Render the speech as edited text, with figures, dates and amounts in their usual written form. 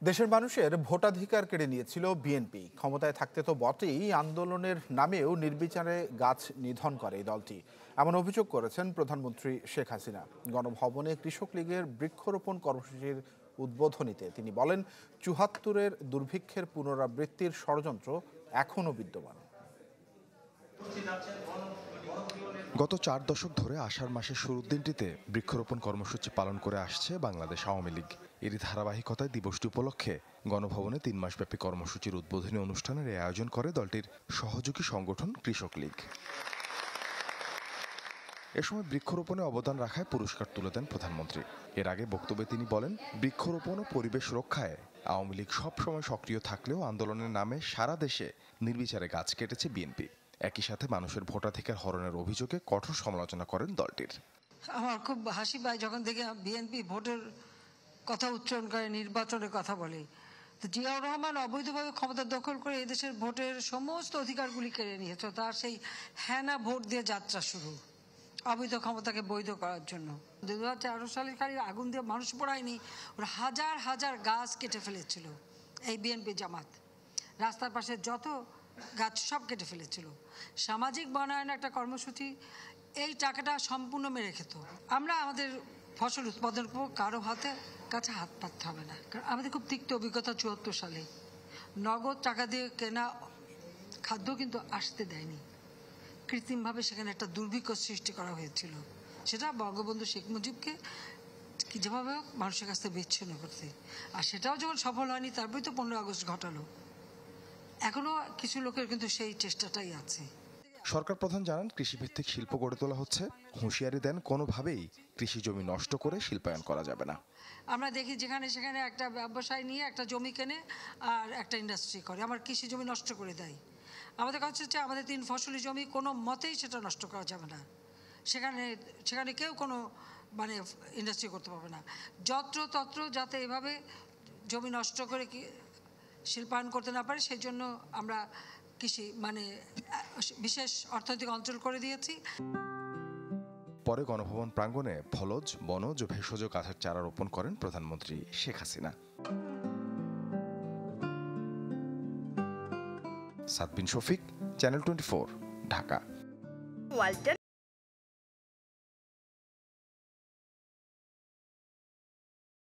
দেশের মানুষের ভোটাধিকার কেড়ে নিয়েছিল বিএনপি। ক্ষমতায় থাকতে তো বটেই, আন্দোলনের নামেও নির্বিচারে গাছ নিধন করে এই দলটি, এমন অভিযোগ করেছেন প্রধানমন্ত্রী শেখ হাসিনা। গণভবনে কৃষক লীগের বৃক্ষরোপণ কর্মসূচির উদ্বোধনীতে তিনি বলেন, ৭৪-এর দুর্ভিক্ষের পুনরাবৃত্তির ষড়যন্ত্র এখনও বিদ্যমান। গত ৪ দশক ধরে আষাঢ় মাসের শুরুর দিনটিতে বৃক্ষরোপণ কর্মসূচি পালন করে আসছে বাংলাদেশ আওয়ামী লীগ। এরই ধারাবাহিকতায় দিবসটি উপলক্ষে গণভবনে ৩ মাসব্যাপী কর্মসূচির উদ্বোধনী অনুষ্ঠানের আয়োজন করে দলটির সহযোগী সংগঠন কৃষক লীগ। এ সময় বৃক্ষরোপণে অবদান রাখায় পুরস্কার তুলে দেন প্রধানমন্ত্রী। এর আগে বক্তব্যে তিনি বলেন, বৃক্ষরোপণ ও পরিবেশ রক্ষায় আওয়ামী লীগ সবসময় সক্রিয় থাকলেও আন্দোলনের নামে সারা দেশে নির্বিচারে গাছ কেটেছে বিএনপি। একই সাথে মানুষের ভোটাধিকার হরণের অভিযোগে কঠোর সমালোচনা করেন দলটির। আমার খুব হাসি পায় যখন দেখি বিএনপি ভোটের কথা উচ্চারণ করে, নির্বাচনের কথা বলে। তো জিয়াউর রহমান অবৈধভাবে ক্ষমতা দখল করে এদেশের ভোটের সমস্ত অধিকারগুলি কেড়ে নিয়েছে। তার সেই হ্যানা ভোট দিয়ে যাত্রা শুরু, অবৈধ ক্ষমতাকে বৈধ করার জন্য। 2013 সালে খালি আগুন দিয়ে মানুষ পড়ায়নি, ওরা হাজার হাজার গাছ কেটে ফেলেছিল এই বিএনপি জামাত। রাস্তার পাশে যত গাছ সব কেটে ফেলেছিল। সামাজিক বনায়ন একটা কর্মসূচি, এই টাকাটা সম্পূর্ণ মেরে খেত। আমরা আমাদের ফসল উৎপাদন করবো, কারো কাছে হাত পাততে হবে না। কারণ আমাদের খুব তিক্ত অভিজ্ঞতা ৭৪ সালে নগদ টাকা দিয়ে কেনা খাদ্য কিন্তু আসতে দেয়নি, কৃত্রিমভাবে সেখানে একটা দুর্ভিক্ষ সৃষ্টি করা হয়েছিল। সেটা বঙ্গবন্ধু শেখ মুজিবকে যেভাবে মানুষের কাছ থেকে বিচ্ছিন্ন করতে, আর সেটাও যখন সফল হয়নি তারপরেই তো 15 আগস্ট ঘটালো। এখনো কিছু লোকের কিন্তু সেই চেষ্টাটাই আছে। সরকার প্রধান জানান, কৃষিভিত্তিক শিল্প গড়ে তোলা হচ্ছে। হুঁশিয়ারি দেন, কোনোভাবেই কৃষি জমি নষ্ট করে শিল্পায়ন করা যাবে না। আমরা দেখি যেখানে সেখানে একটা ব্যবসায় নিয়ে একটা জমি কেনে আর একটা ইন্ডাস্ট্রি করে, আমার কৃষি জমি নষ্ট করে দেয়। আমাদের কাছে হচ্ছে আমাদের 3 ফসলি জমি, কোনো মতেই সেটা নষ্ট করা যাবে না। সেখানে কেউ কোনো ইন্ডাস্ট্রি করতে পারবে না। যত্রতত্র যাতে এভাবে জমি নষ্ট করে শিল্পায়ন করতে না পারে, সেই জন্য আমরা কৃষি বিশেষ অর্থনৈতিক অঞ্চল করে দিয়েছি। পরে গণভবন প্রাঙ্গণে ফলজ, বনজ ও ভেষজ গাছের চারা রোপণ করেন প্রধানমন্ত্রী শেখ হাসিনা। সাদবিন শফিক, চ্যানেল 24, ঢাকা।